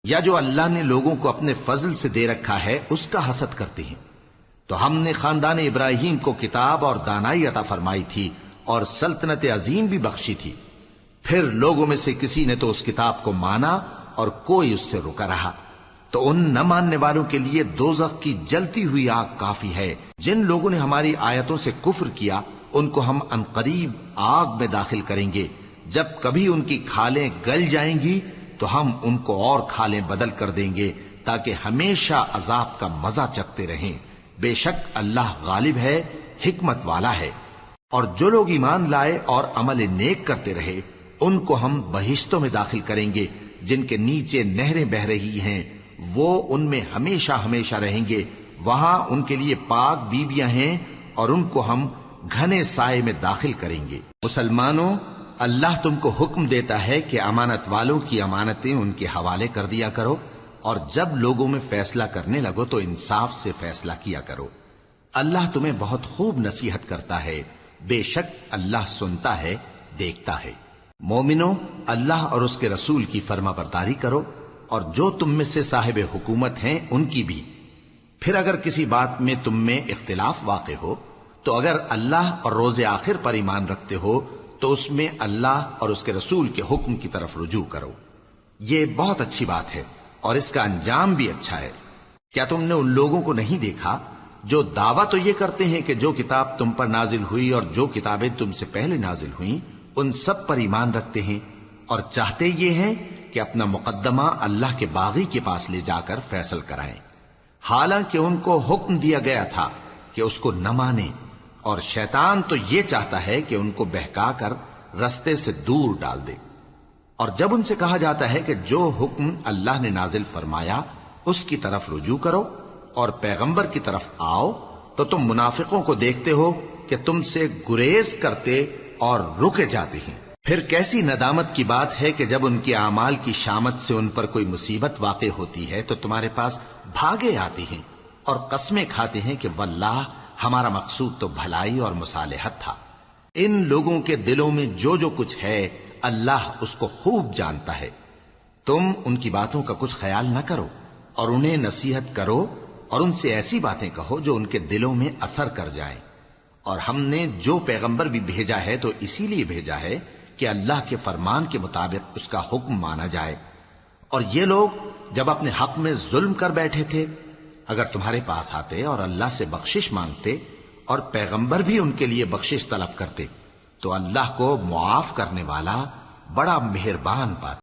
یا جو اللہ نے لوگوں کو اپنے فضل سے دے رکھا ہے اس کا حسد کرتے ہیں؟ تو ہم نے خاندان ابراہیم کو کتاب اور دانائی عطا فرمائی تھی اور سلطنت عظیم بھی بخشی تھی۔ پھر لوگوں میں سے کسی نے تو اس کتاب کو مانا اور کوئی اس سے رکا رہا، تو ان نہ ماننے والوں کے لیے دوزخ کی جلتی ہوئی آگ کافی ہے۔ جن لوگوں نے ہماری آیتوں سے کفر کیا ان کو ہم عنقریب آگ میں داخل کریں گے۔ جب کبھی ان کی کھالیں گل جائیں گی تو ہم ان کو اور کھالیں بدل کر دیں گے تاکہ ہمیشہ عذاب کا مزہ چکھتے رہیں۔ بے شک اللہ غالب ہے، حکمت والا ہے۔ اور جو لوگ ایمان لائے اور عمل نیک کرتے رہے ان کو ہم بہشتوں میں داخل کریں گے جن کے نیچے نہریں بہ رہی ہیں، وہ ان میں ہمیشہ ہمیشہ رہیں گے۔ وہاں ان کے لیے پاک بیویاں ہیں اور ان کو ہم گھنے سائے میں داخل کریں گے۔ مسلمانوں، اللہ تم کو حکم دیتا ہے کہ امانت والوں کی امانتیں ان کے حوالے کر دیا کرو، اور جب لوگوں میں فیصلہ کرنے لگو تو انصاف سے فیصلہ کیا کرو۔ اللہ تمہیں بہت خوب نصیحت کرتا ہے، بے شک اللہ سنتا ہے، دیکھتا ہے۔ مومنو، اللہ اور اس کے رسول کی فرما برداری کرو، اور جو تم میں سے صاحب حکومت ہیں ان کی بھی۔ پھر اگر کسی بات میں تم میں اختلاف واقع ہو تو اگر اللہ اور روز آخر پر ایمان رکھتے ہو تو اس میں اللہ اور اس کے رسول کے حکم کی طرف رجوع کرو۔ یہ بہت اچھی بات ہے اور اس کا انجام بھی اچھا ہے۔ کیا تم نے ان لوگوں کو نہیں دیکھا جو دعویٰ تو یہ کرتے ہیں کہ جو کتاب تم پر نازل ہوئی اور جو کتابیں تم سے پہلے نازل ہوئیں ان سب پر ایمان رکھتے ہیں، اور چاہتے یہ ہیں کہ اپنا مقدمہ اللہ کے باغی کے پاس لے جا کر فیصل کرائیں، حالانکہ ان کو حکم دیا گیا تھا کہ اس کو نہ مانیں، اور شیطان تو یہ چاہتا ہے کہ ان کو بہکا کر رستے سے دور ڈال دے۔ اور جب ان سے کہا جاتا ہے کہ جو حکم اللہ نے نازل فرمایا اس کی طرف رجوع کرو اور پیغمبر کی طرف آؤ، تو تم منافقوں کو دیکھتے ہو کہ تم سے گریز کرتے اور رکے جاتے ہیں۔ پھر کیسی ندامت کی بات ہے کہ جب ان کے اعمال کی شامت سے ان پر کوئی مصیبت واقع ہوتی ہے تو تمہارے پاس بھاگے آتے ہیں اور قسمیں کھاتے ہیں کہ واللہ ہمارا مقصود تو بھلائی اور مصالحت تھا۔ ان لوگوں کے دلوں میں جو جو کچھ ہے اللہ اس کو خوب جانتا ہے۔ تم ان کی باتوں کا کچھ خیال نہ کرو اور انہیں نصیحت کرو اور ان سے ایسی باتیں کہو جو ان کے دلوں میں اثر کر جائیں۔ اور ہم نے جو پیغمبر بھی بھیجا ہے تو اسی لیے بھیجا ہے کہ اللہ کے فرمان کے مطابق اس کا حکم مانا جائے۔ اور یہ لوگ جب اپنے حق میں ظلم کر بیٹھے تھے، اگر تمہارے پاس آتے اور اللہ سے بخشش مانگتے اور پیغمبر بھی ان کے لیے بخشش طلب کرتے تو اللہ کو معاف کرنے والا، بڑا مہربان پاتے۔